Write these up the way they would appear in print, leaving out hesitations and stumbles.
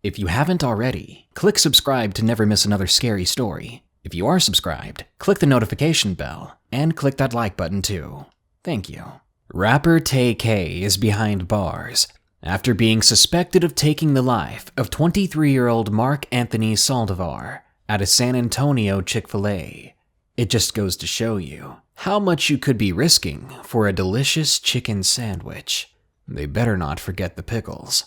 If you haven't already, click subscribe to never miss another scary story. If you are subscribed, click the notification bell and click that like button too. Thank you. Rapper Tay K is behind bars after being suspected of taking the life of 23-year-old Mark Anthony Saldivar at a San Antonio Chick-Fil-A. It just goes to show you how much you could be risking for a delicious chicken sandwich. They better not forget the pickles.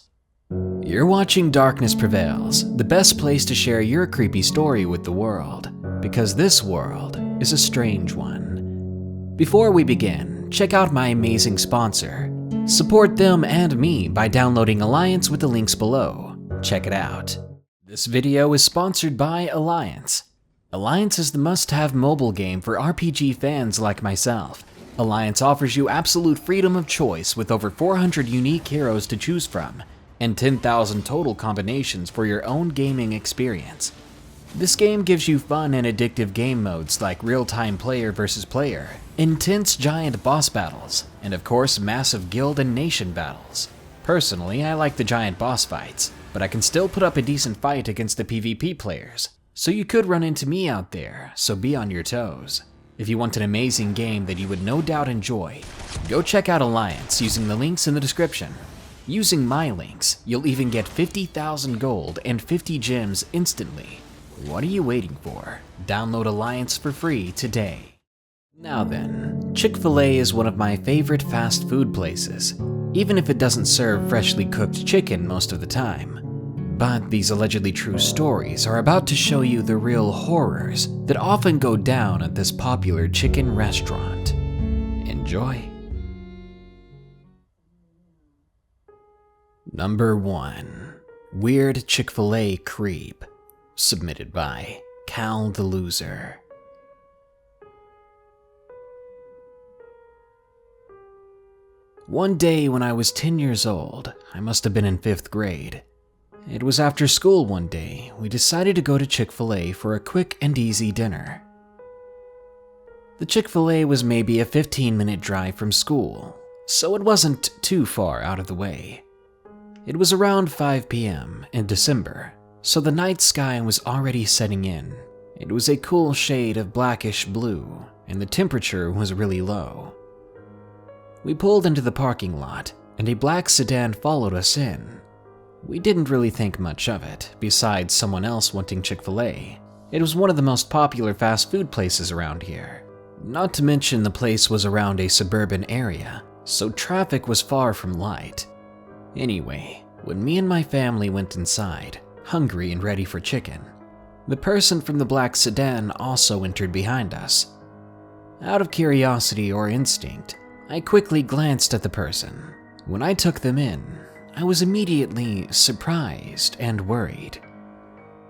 You're watching Darkness Prevails, the best place to share your creepy story with the world, because this world is a strange one. Before we begin, check out my amazing sponsor. Support them and me by downloading Alliance with the links below. Check it out. This video is sponsored by Alliance. Alliance is the must-have mobile game for RPG fans like myself. Alliance offers you absolute freedom of choice with over 400 unique heroes to choose from, and 10,000 total combinations for your own gaming experience. This game gives you fun and addictive game modes like real-time player versus player, intense giant boss battles, and of course massive guild and nation battles. Personally, I like the giant boss fights, but I can still put up a decent fight against the PvP players, so you could run into me out there, so be on your toes. If you want an amazing game that you would no doubt enjoy, go check out Alliance using the links in the description. Using my links, you'll even get 50,000 gold and 50 gems instantly. What are you waiting for? Download Alliance for free today. Now then, Chick-fil-A is one of my favorite fast food places, even if it doesn't serve freshly cooked chicken most of the time. But these allegedly true stories are about to show you the real horrors that often go down at this popular chicken restaurant. Enjoy. Number 1. Weird Chick-fil-A Creep. Submitted by Cal the Loser. One day when I was 10 years old, I must have been in 5th grade. It was after school one day, we decided to go to Chick-fil-A for a quick and easy dinner. The Chick-fil-A was maybe a 15-minute drive from school, so it wasn't too far out of the way. It was around 5 p.m. in December, so the night sky was already setting in. It was a cool shade of blackish blue, and the temperature was really low. We pulled into the parking lot, and a black sedan followed us in. We didn't really think much of it, besides someone else wanting Chick-fil-A. It was one of the most popular fast food places around here. Not to mention the place was around a suburban area, so traffic was far from light. Anyway, when me and my family went inside, hungry and ready for chicken, the person from the black sedan also entered behind us. Out of curiosity or instinct, I quickly glanced at the person. When I took them in, I was immediately surprised and worried.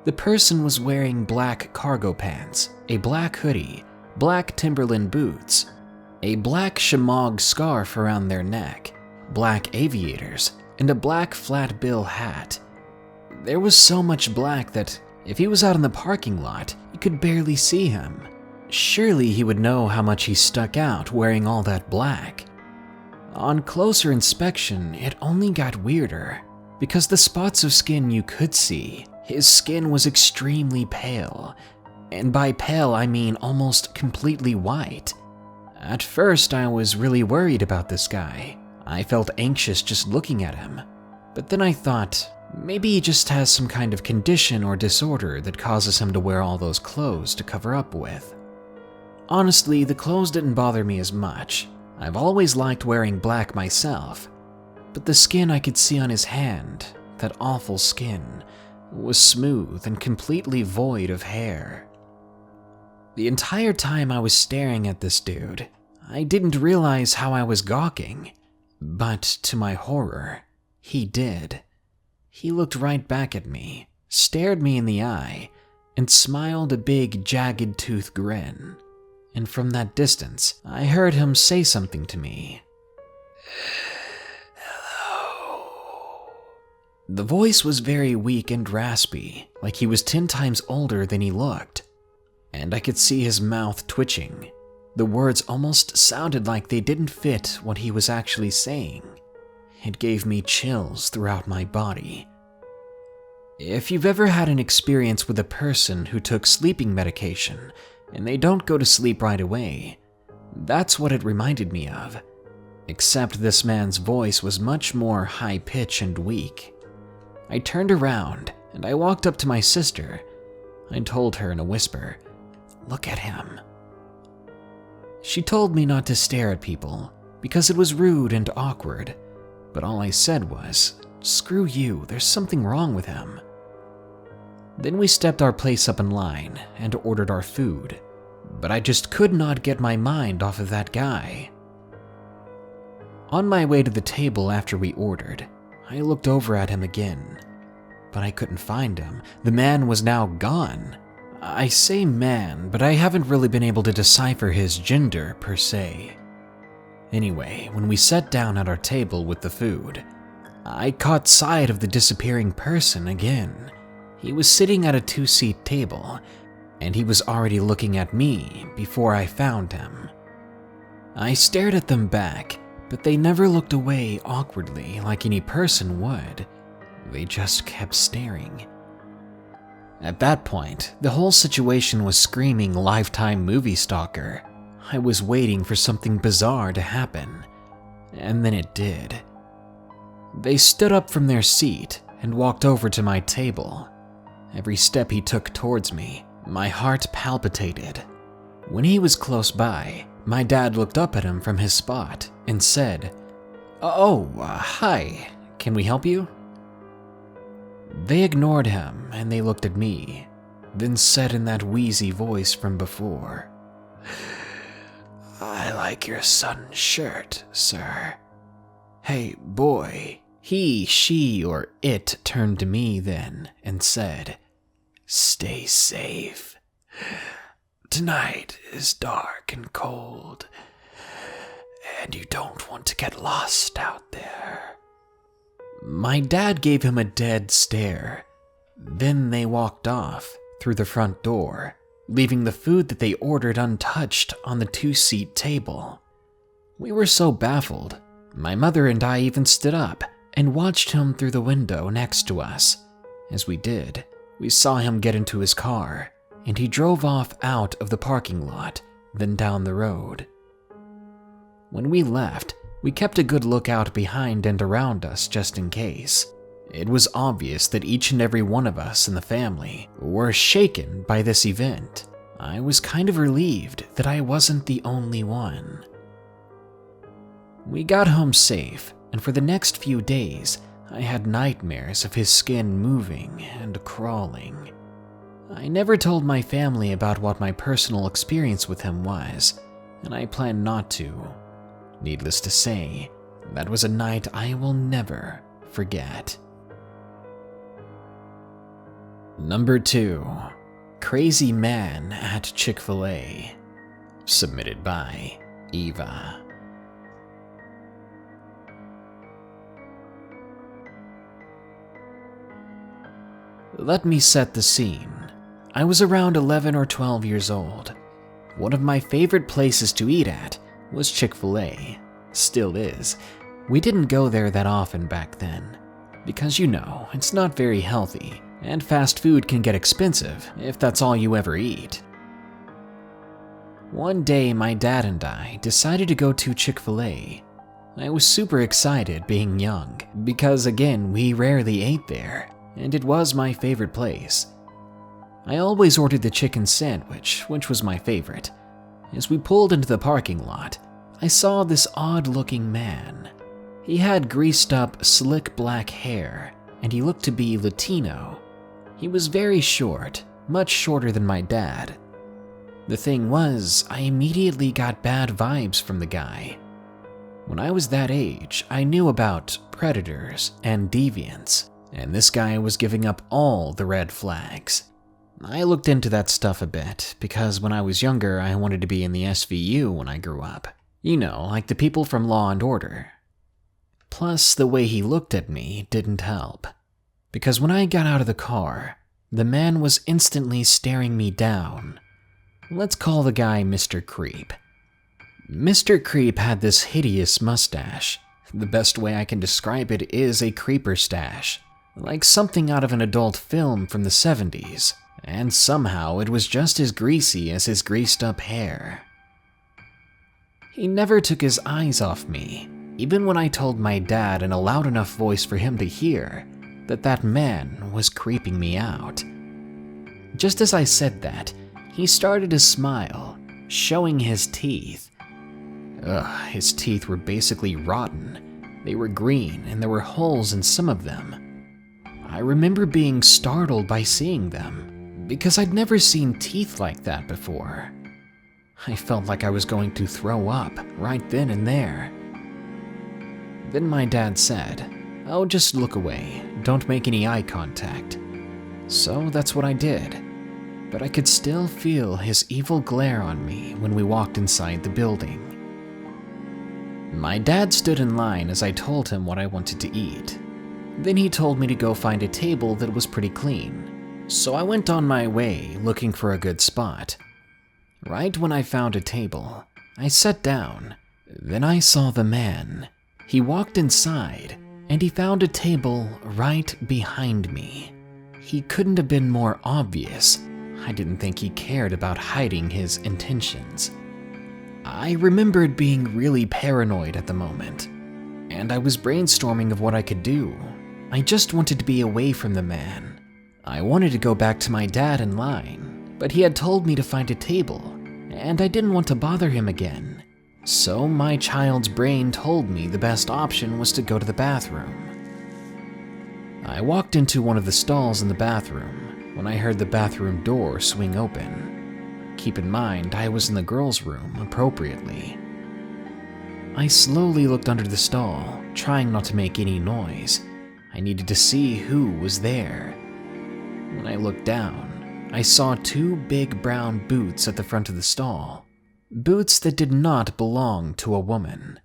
The person was wearing black cargo pants, a black hoodie, black Timberland boots, a black shemagh scarf around their neck, black aviators, and a black flat bill hat. There was so much black that if he was out in the parking lot, you could barely see him. Surely he would know how much he stuck out wearing all that black. On closer inspection, it only got weirder, because the spots of skin you could see, his skin was extremely pale, and by pale I mean almost completely white. At first I was really worried about this guy. I felt anxious just looking at him, but then I thought, maybe he just has some kind of condition or disorder that causes him to wear all those clothes to cover up with. Honestly, the clothes didn't bother me as much. I've always liked wearing black myself, but the skin I could see on his hand, that awful skin, was smooth and completely void of hair. The entire time I was staring at this dude, I didn't realize how I was gawking. But to my horror, he did. He looked right back at me, stared me in the eye, and smiled a big, jagged tooth grin. And from that distance, I heard him say something to me. Hello. The voice was very weak and raspy, like he was 10 times older than he looked. And I could see his mouth twitching. The words almost sounded like they didn't fit what he was actually saying. It gave me chills throughout my body. If you've ever had an experience with a person who took sleeping medication and they don't go to sleep right away, that's what it reminded me of. Except this man's voice was much more high-pitched and weak. I turned around and I walked up to my sister. I told her in a whisper, "Look at him." She told me not to stare at people because it was rude and awkward, but all I said was, "Screw you, there's something wrong with him." Then we stepped our place up in line and ordered our food, but I just could not get my mind off of that guy. On my way to the table after we ordered, I looked over at him again, but I couldn't find him. The man was now gone. I say man, but I haven't really been able to decipher his gender per se. Anyway, when we sat down at our table with the food, I caught sight of the disappearing person again. He was sitting at a 2-seat table, and he was already looking at me before I found him. I stared at them back, but they never looked away awkwardly like any person would. They just kept staring. At that point, the whole situation was screaming Lifetime movie stalker. I was waiting for something bizarre to happen, and then it did. They stood up from their seat and walked over to my table. Every step he took towards me, my heart palpitated. When he was close by, my dad looked up at him from his spot and said, Hi, can we help you?" They ignored him and they looked at me, then said in that wheezy voice from before, "I like your son's shirt, sir. Hey, boy." He, she, or it turned to me then and said, "Stay safe. Tonight is dark and cold, and you don't want to get lost out there." My dad gave him a dead stare. Then they walked off through the front door, leaving the food that they ordered untouched on the 2-seat table. We were so baffled, my mother and I even stood up and watched him through the window next to us. As we did, we saw him get into his car, and he drove off out of the parking lot, then down the road. When we left, we kept a good lookout behind and around us just in case. It was obvious that each and every one of us in the family were shaken by this event. I was kind of relieved that I wasn't the only one. We got home safe, and for the next few days, I had nightmares of his skin moving and crawling. I never told my family about what my personal experience with him was, and I plan not to. Needless to say, that was a night I will never forget. Number 2. Crazy Man at Chick-Fil-A. Submitted by Eva. Let me set the scene. I was around 11 or 12 years old. One of my favorite places to eat at was Chick-Fil-A. Still is. We didn't go there that often back then, because it's not very healthy, and fast food can get expensive if that's all you ever eat. One day, my dad and I decided to go to Chick-Fil-A. I was super excited being young, because again, we rarely ate there, and it was my favorite place. I always ordered the chicken sandwich, which was my favorite. As we pulled into the parking lot, I saw this odd-looking man. He had greased-up, slick black hair, and he looked to be Latino. He was very short, much shorter than my dad. The thing was, I immediately got bad vibes from the guy. When I was that age, I knew about predators and deviants, and this guy was giving up all the red flags. I looked into that stuff a bit, because when I was younger, I wanted to be in the SVU when I grew up. Like the people from Law and Order. Plus, the way he looked at me didn't help. Because when I got out of the car, the man was instantly staring me down. Let's call the guy Mr. Creep. Mr. Creep had this hideous mustache. The best way I can describe it is a creeper stash. like something out of an adult film from the 70s, and somehow it was just as greasy as his greased-up hair. He never took his eyes off me, even when I told my dad in a loud enough voice for him to hear that man was creeping me out. Just as I said that, he started to smile, showing his teeth. His teeth were basically rotten. They were green and there were holes in some of them. I remember being startled by seeing them, because I'd never seen teeth like that before. I felt like I was going to throw up right then and there. Then my dad said, "Oh, just look away, don't make any eye contact." So that's what I did, but I could still feel his evil glare on me when we walked inside the building. My dad stood in line as I told him what I wanted to eat. Then he told me to go find a table that was pretty clean, so I went on my way looking for a good spot. Right when I found a table, I sat down. Then I saw the man. He walked inside, and he found a table right behind me. He couldn't have been more obvious. I didn't think he cared about hiding his intentions. I remembered being really paranoid at the moment, and I was brainstorming of what I could do. I just wanted to be away from the man. I wanted to go back to my dad in line, but he had told me to find a table, and I didn't want to bother him again. So my child's brain told me the best option was to go to the bathroom. I walked into one of the stalls in the bathroom when I heard the bathroom door swing open. Keep in mind, I was in the girls' room appropriately. I slowly looked under the stall, trying not to make any noise. I needed to see who was there. When I looked down, I saw two big brown boots at the front of the stall. Boots that did not belong to a woman.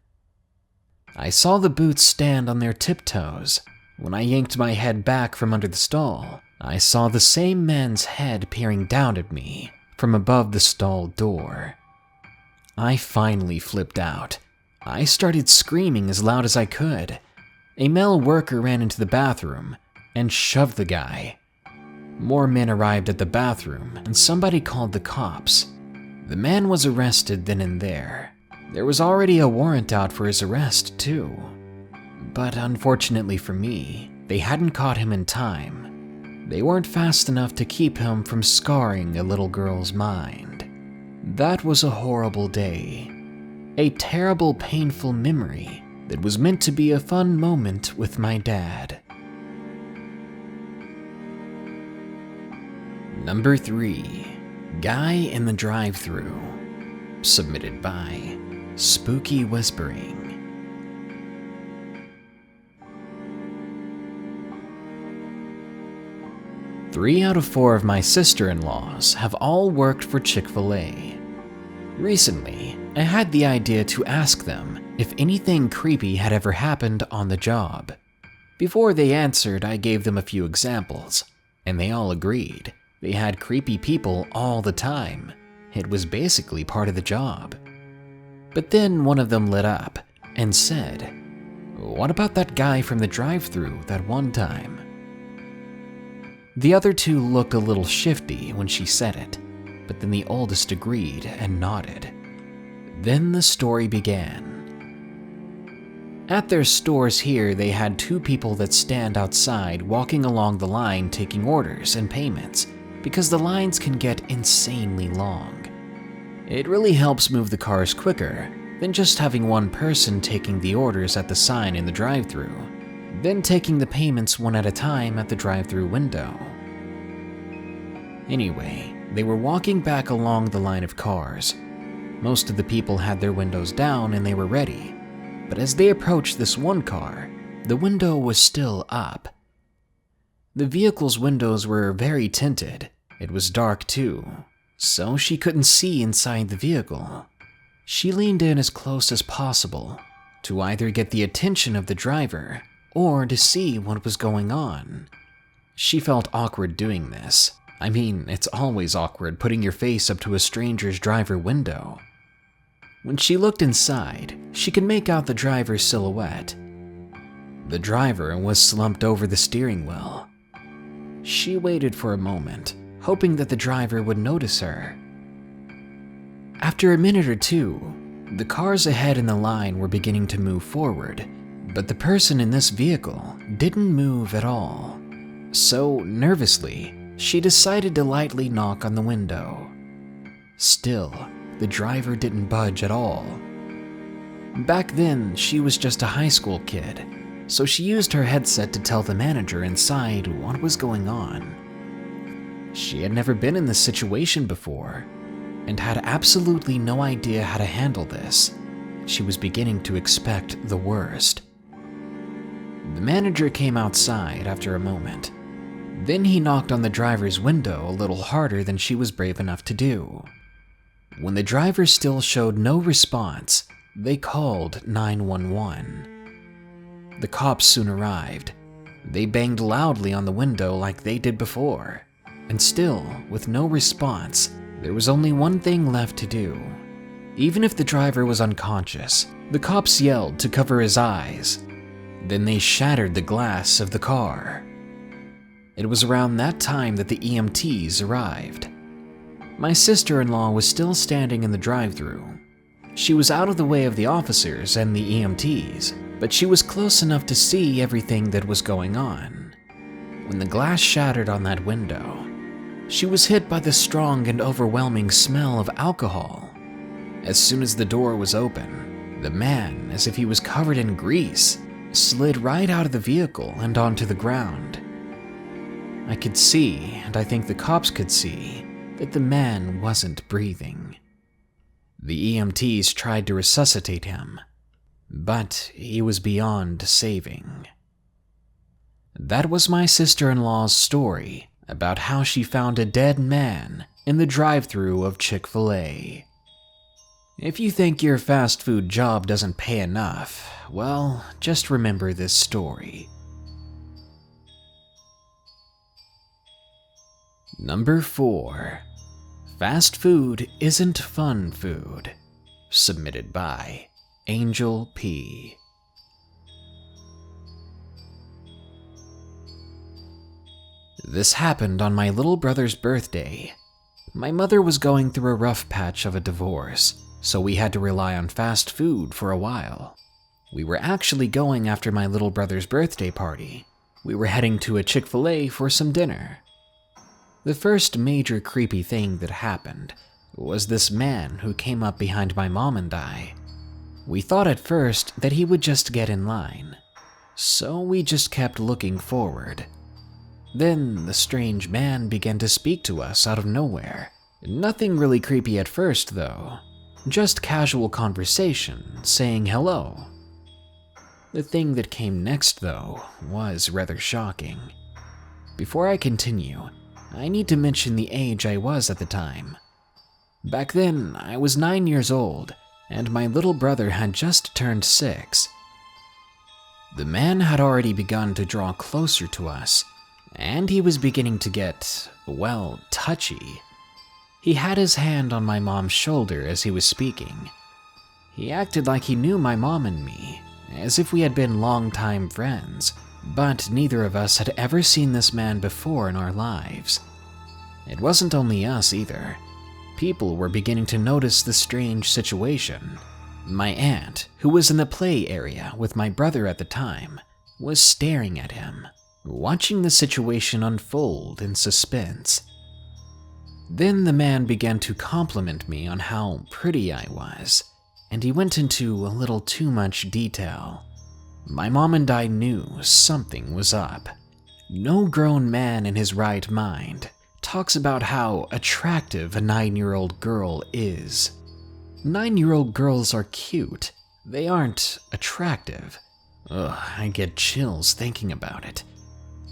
I saw the boots stand on their tiptoes. When I yanked my head back from under the stall, I saw the same man's head peering down at me from above the stall door. I finally flipped out. I started screaming as loud as I could. A male worker ran into the bathroom and shoved the guy. More men arrived at the bathroom and somebody called the cops. The man was arrested then and there. There was already a warrant out for his arrest too. But unfortunately for me, they hadn't caught him in time. They weren't fast enough to keep him from scarring a little girl's mind. That was a horrible day. A terrible, painful memory that was meant to be a fun moment with my dad. Number 3. Guy in the Drive-Thru. Submitted by Spooky Whispering. 3 out of 4 of my sister-in-laws have all worked for Chick-Fil-A. Recently, I had the idea to ask them if anything creepy had ever happened on the job. Before they answered, I gave them a few examples, and they all agreed. They had creepy people all the time. It was basically part of the job. But then one of them lit up and said, "What about that guy from the drive-thru that one time?" The other 2 looked a little shifty when she said it, but then the oldest agreed and nodded. Then the story began. At their stores here, they had 2 people that stand outside walking along the line taking orders and payments, because the lines can get insanely long. It really helps move the cars quicker than just having one person taking the orders at the sign in the drive-thru, then taking the payments one at a time at the drive-thru window. Anyway, they were walking back along the line of cars. Most of the people had their windows down and they were ready, but as they approached this one car, the window was still up. The vehicle's windows were very tinted. It was dark too, so she couldn't see inside the vehicle. She leaned in as close as possible to either get the attention of the driver or to see what was going on. She felt awkward doing this. I mean, it's always awkward putting your face up to a stranger's driver window. When she looked inside, she could make out the driver's silhouette. The driver was slumped over the steering wheel. She waited for a moment, hoping that the driver would notice her. After a minute or two, the cars ahead in the line were beginning to move forward, but the person in this vehicle didn't move at all. So, nervously, she decided to lightly knock on the window. Still, the driver didn't budge at all. Back then, she was just a high school kid, so she used her headset to tell the manager inside what was going on. She had never been in this situation before, and had absolutely no idea how to handle this. She was beginning to expect the worst. The manager came outside after a moment. Then he knocked on the driver's window a little harder than she was brave enough to do. When the driver still showed no response, they called 911. The cops soon arrived. They banged loudly on the window like they did before, and still, with no response, there was only one thing left to do. Even if the driver was unconscious, the cops yelled to cover his eyes. Then they shattered the glass of the car. It was around that time that the EMTs arrived. My sister-in-law was still standing in the drive-thru. She was out of the way of the officers and the EMTs, but she was close enough to see everything that was going on. When the glass shattered on that window, she was hit by the strong and overwhelming smell of alcohol. As soon as the door was open, the man, as if he was covered in grease, slid right out of the vehicle and onto the ground. I could see, and I think the cops could see, that the man wasn't breathing. The EMTs tried to resuscitate him, but he was beyond saving. That was my sister-in-law's story about how she found a dead man in the drive-thru of Chick-Fil-A. If you think your fast food job doesn't pay enough, well, just remember this story. Number 4. Fast food isn't fun food. Submitted by Angel P. This happened on my little brother's birthday. My mother was going through a rough patch of a divorce, so we had to rely on fast food for a while. We were actually going after my little brother's birthday party. We were heading to a Chick-fil-A for some dinner. The first major creepy thing that happened was this man who came up behind my mom and I. We thought at first that he would just get in line, so we just kept looking forward. Then the strange man began to speak to us out of nowhere. Nothing really creepy at first though, just casual conversation saying hello. The thing that came next though was rather shocking. Before I continue, I need to mention the age I was at the time. Back then, I was 9 years old, and my little brother had just turned 6. The man had already begun to draw closer to us, and he was beginning to get, well, touchy. He had his hand on my mom's shoulder as he was speaking. He acted like he knew my mom and me, as if we had been longtime friends, but neither of us had ever seen this man before in our lives. It wasn't only us either. People were beginning to notice the strange situation. My aunt, who was in the play area with my brother at the time, was staring at him, watching the situation unfold in suspense. Then the man began to compliment me on how pretty I was, and he went into a little too much detail. My mom and I knew something was up. No grown man in his right mind talks about how attractive a 9-year-old girl is. 9-year-old girls are cute. They aren't attractive. Ugh, I get chills thinking about it.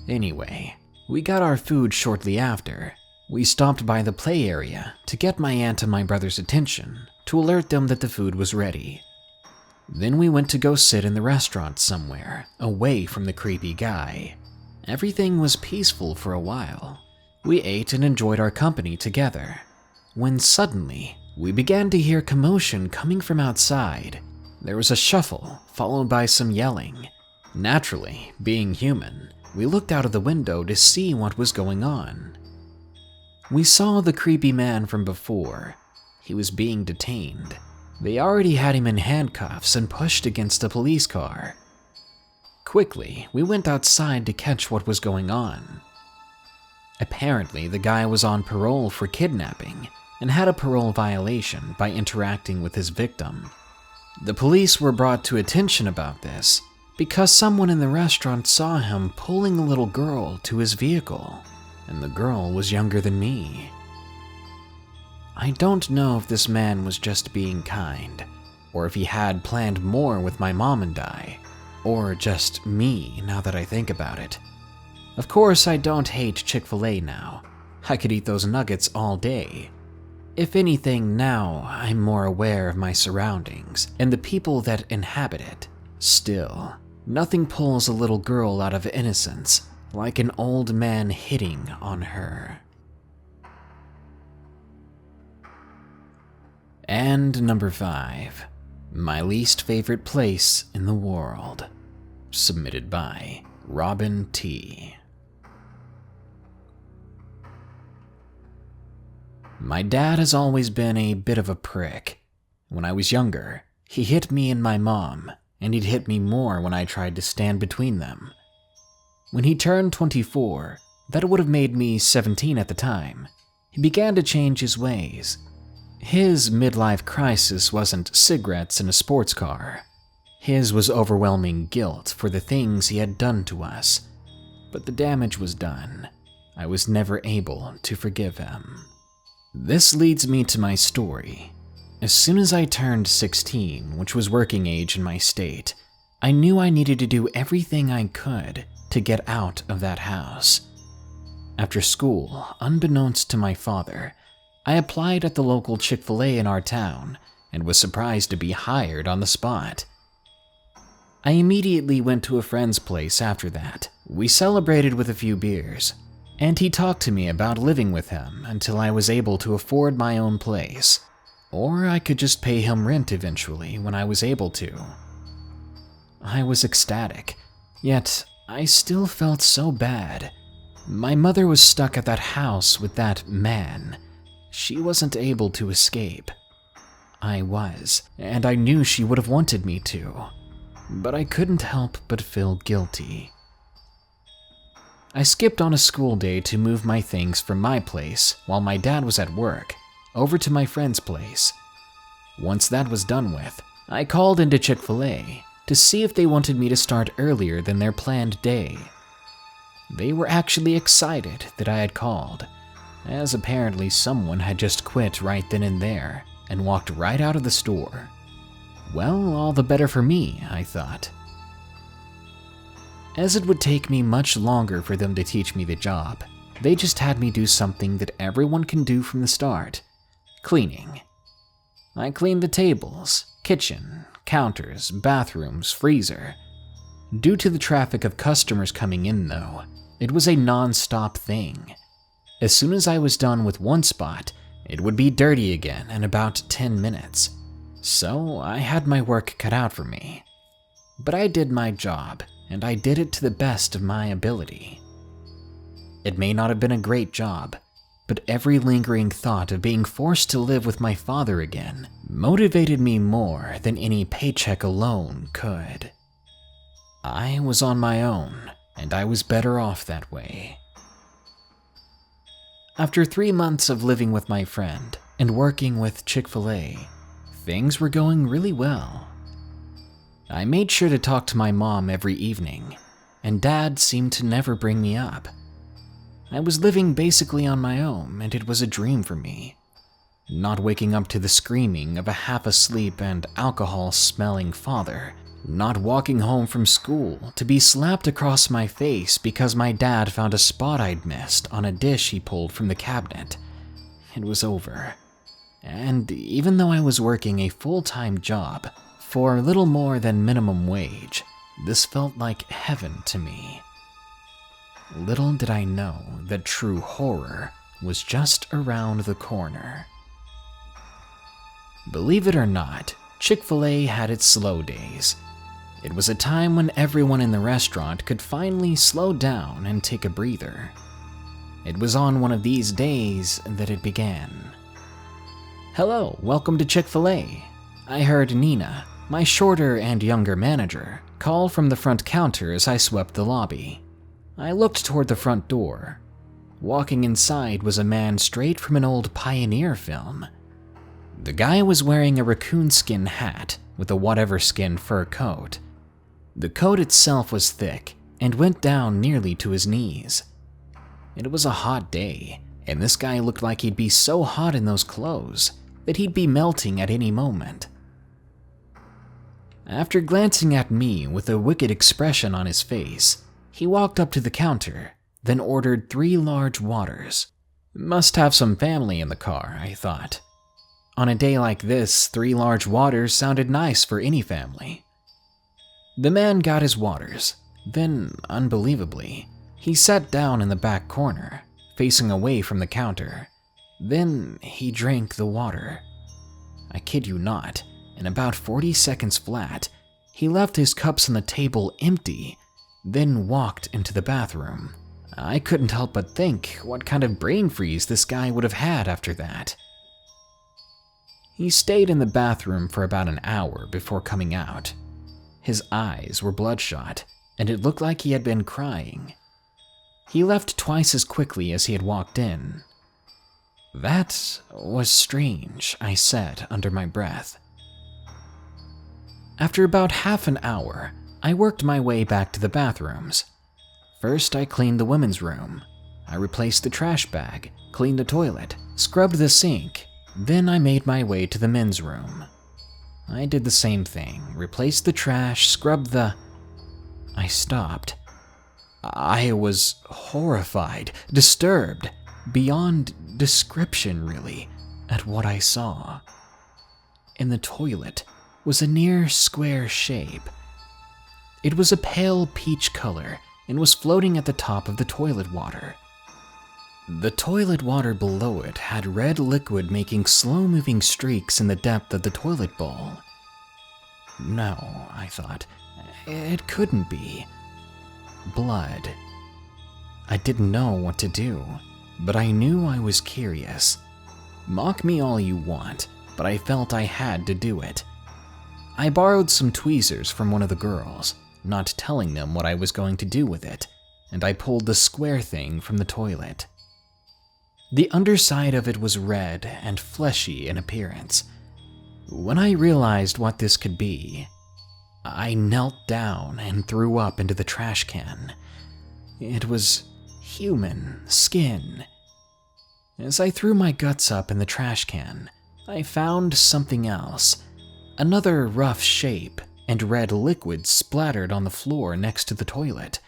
Anyway, we got our food shortly after. We stopped by the play area to get my aunt and my brother's attention, to alert them that the food was ready. Then we went to go sit in the restaurant somewhere, away from the creepy guy. Everything was peaceful for a while. We ate and enjoyed our company together, when suddenly we began to hear commotion coming from outside. There was a shuffle, followed by some yelling. Naturally, being human, we looked out of the window to see what was going on. We saw the creepy man from before. He was being detained. They already had him in handcuffs and pushed against a police car. Quickly, we went outside to catch what was going on. Apparently, the guy was on parole for kidnapping and had a parole violation by interacting with his victim. The police were brought to attention about this because someone in the restaurant saw him pulling a little girl to his vehicle, and the girl was younger than me. I don't know if this man was just being kind, or if he had planned more with my mom and I, or just me now that I think about it. Of course, I don't hate Chick-fil-A now. I could eat those nuggets all day. If anything, now I'm more aware of my surroundings and the people that inhabit it. Still, nothing pulls a little girl out of innocence like an old man hitting on her. And number 5, my least favorite place in the world. Submitted by Robin T. My dad has always been a bit of a prick. When I was younger, he hit me and my mom, and he'd hit me more when I tried to stand between them. When he turned 24, that would have made me 17 at the time, he began to change his ways. His midlife crisis wasn't cigarettes in a sports car. His was overwhelming guilt for the things he had done to us. But the damage was done. I was never able to forgive him. This leads me to my story. As soon as I turned 16, which was working age in my state, I knew I needed to do everything I could to get out of that house. After school, unbeknownst to my father, I applied at the local Chick-fil-A in our town and was surprised to be hired on the spot. I immediately went to a friend's place after that. We celebrated with a few beers, and he talked to me about living with him until I was able to afford my own place, or I could just pay him rent eventually when I was able to. I was ecstatic, yet I still felt so bad. My mother was stuck at that house with that man. She wasn't able to escape. I was, and I knew she would have wanted me to, but I couldn't help but feel guilty. I skipped on a school day to move my things from my place while my dad was at work over to my friend's place. Once that was done with, I called into Chick-fil-A to see if they wanted me to start earlier than their planned day. They were actually excited that I had called, as apparently someone had just quit right then and there and walked right out of the store. Well, all the better for me, I thought. As it would take me much longer for them to teach me the job, they just had me do something that everyone can do from the start: cleaning. I cleaned the tables, kitchen, counters, bathrooms, freezer. Due to the traffic of customers coming in, though, it was a non-stop thing. As soon as I was done with one spot, it would be dirty again in about 10 minutes. So I had my work cut out for me. But I did my job, and I did it to the best of my ability. It may not have been a great job, but every lingering thought of being forced to live with my father again motivated me more than any paycheck alone could. I was on my own, and I was better off that way. After 3 months of living with my friend and working with Chick-fil-A, things were going really well. I made sure to talk to my mom every evening, and Dad seemed to never bring me up. I was living basically on my own, and it was a dream for me. Not waking up to the screaming of a half-asleep and alcohol-smelling father. Not walking home from school to be slapped across my face because my dad found a spot I'd missed on a dish he pulled from the cabinet. It was over. And even though I was working a full-time job for little more than minimum wage, this felt like heaven to me. Little did I know that true horror was just around the corner. Believe it or not, Chick-fil-A had its slow days. It was a time when everyone in the restaurant could finally slow down and take a breather. It was on one of these days that it began. "Hello, welcome to Chick-Fil-A." I heard Nina, my shorter and younger manager, call from the front counter as I swept the lobby. I looked toward the front door. Walking inside was a man straight from an old Pioneer film. The guy was wearing a raccoon skin hat with a whatever skin fur coat. The coat itself was thick and went down nearly to his knees. It was a hot day, and this guy looked like he'd be so hot in those clothes that he'd be melting at any moment. After glancing at me with a wicked expression on his face, he walked up to the counter, then ordered 3 large waters. Must have some family in the car, I thought. On a day like this, 3 large waters sounded nice for any family. The man got his waters, then, unbelievably, he sat down in the back corner, facing away from the counter. Then he drank the water. I kid you not, in about 40 seconds flat, he left his cups on the table empty, then walked into the bathroom. I couldn't help but think what kind of brain freeze this guy would have had after that. He stayed in the bathroom for about an hour before coming out. His eyes were bloodshot, and it looked like he had been crying. He left twice as quickly as he had walked in. "That was strange," I said under my breath. After about half an hour, I worked my way back to the bathrooms. First, I cleaned the women's room. I replaced the trash bag, cleaned the toilet, scrubbed the sink, then I made my way to the men's room. I did the same thing, replaced the trash, scrubbed the... I stopped. I was horrified, disturbed, beyond description really, at what I saw. In the toilet was a near square shape. It was a pale peach color and was floating at the top of the toilet water. The toilet water below it had red liquid making slow-moving streaks in the depth of the toilet bowl. No, I thought, it couldn't be. Blood. I didn't know what to do, but I knew I was curious. Mock me all you want, but I felt I had to do it. I borrowed some tweezers from one of the girls, not telling them what I was going to do with it, and I pulled the square thing from the toilet. The underside of it was red and fleshy in appearance. When I realized what this could be, I knelt down and threw up into the trash can. It was human skin. As I threw my guts up in the trash can, I found something else. Another rough shape and red liquid splattered on the floor next to the toilet.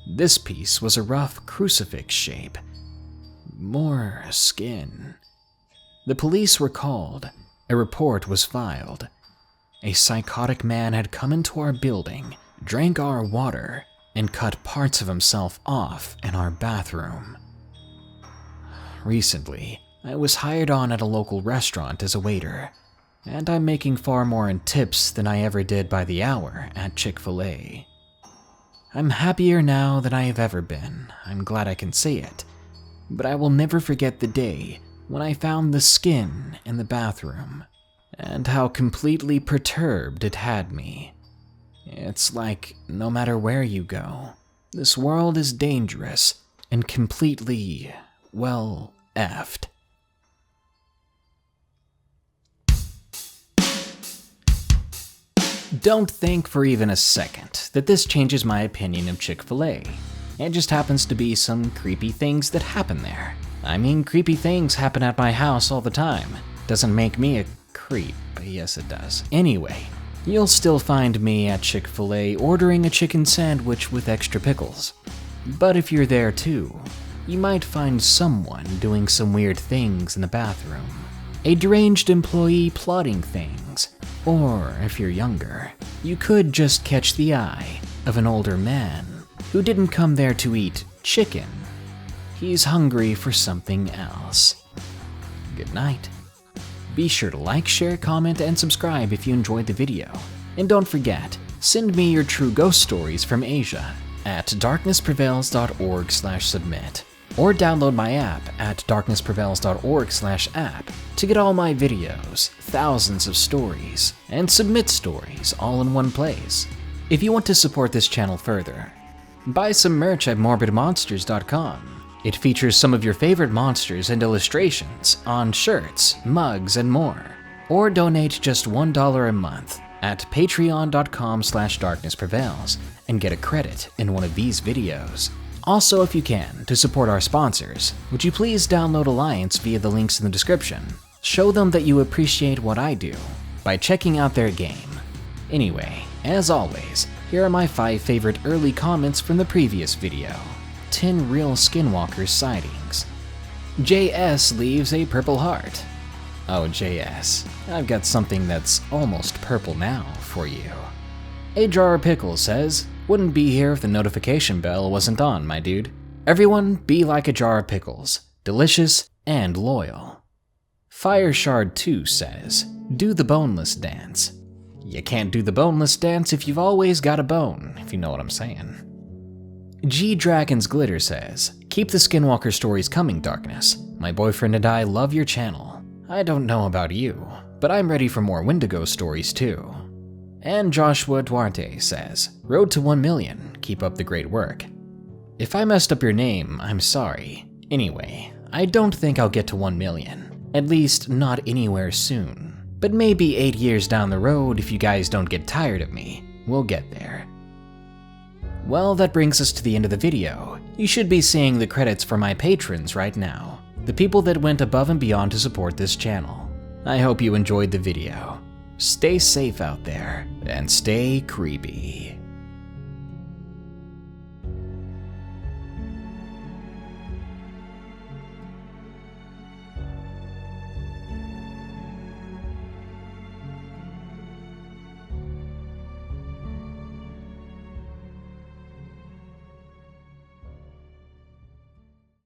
This piece was a rough crucifix shape. More skin. The police were called. A report was filed. A psychotic man had come into our building, drank our water, and cut parts of himself off in our bathroom. Recently, I was hired on at a local restaurant as a waiter, and I'm making far more in tips than I ever did by the hour at Chick-Fil-A. I'm happier now than I have ever been. I'm glad I can say it. But I will never forget the day when I found the skin in the bathroom, and how completely perturbed it had me. It's like no matter where you go, this world is dangerous and completely, well, effed. Don't think for even a second that this changes my opinion of Chick-Fil-A. It just happens to be some creepy things that happen there. I mean, creepy things happen at my house all the time. Doesn't make me a creep, but yes it does. Anyway, you'll still find me at Chick-Fil-A ordering a chicken sandwich with extra pickles. But if you're there too, you might find someone doing some weird things in the bathroom. A deranged employee plotting things. Or, if you're younger, you could just catch the eye of an older man who didn't come there to eat chicken. He's hungry for something else. Good night. Be sure to like, share, comment, and subscribe if you enjoyed the video. And don't forget, Send me your true ghost stories from Asia at darknessprevails.org/submit, or download my app at darknessprevails.org/app to get all my videos, thousands of stories, and submit stories all in one place. If you want to support this channel further, buy some merch at morbidmonsters.com. It features some of your favorite monsters and illustrations on shirts, mugs, and more. Or donate just $1 a month at patreon.com/darknessprevails and get a credit in one of these videos. Also, if you can, to support our sponsors, would you please download Alliance via the links in the description? Show them that you appreciate what I do by checking out their game. Anyway, as always, here are my 5 favorite early comments from the previous video. 10 real skinwalker sightings. JS leaves a purple heart. Oh JS, I've got something that's almost purple now for you. A Jar of Pickles says, wouldn't be here if the notification bell wasn't on, my dude. Everyone be like a jar of pickles, delicious and loyal. Fire Shard 2 says, do the boneless dance. You can't do the boneless dance if you've always got a bone, if you know what I'm saying. G Dragon's Glitter says, keep the Skinwalker stories coming, Darkness. My boyfriend and I love your channel. I don't know about you, but I'm ready for more Wendigo stories too. And Joshua Duarte says, road to 1 million, keep up the great work. If I messed up your name, I'm sorry. Anyway, I don't think I'll get to 1 million, at least not anywhere soon. But maybe 8 years down the road, if you guys don't get tired of me, we'll get there. Well, that brings us to the end of the video. You should be seeing the credits for my patrons right now, the people that went above and beyond to support this channel. I hope you enjoyed the video. Stay safe out there, and stay creepy.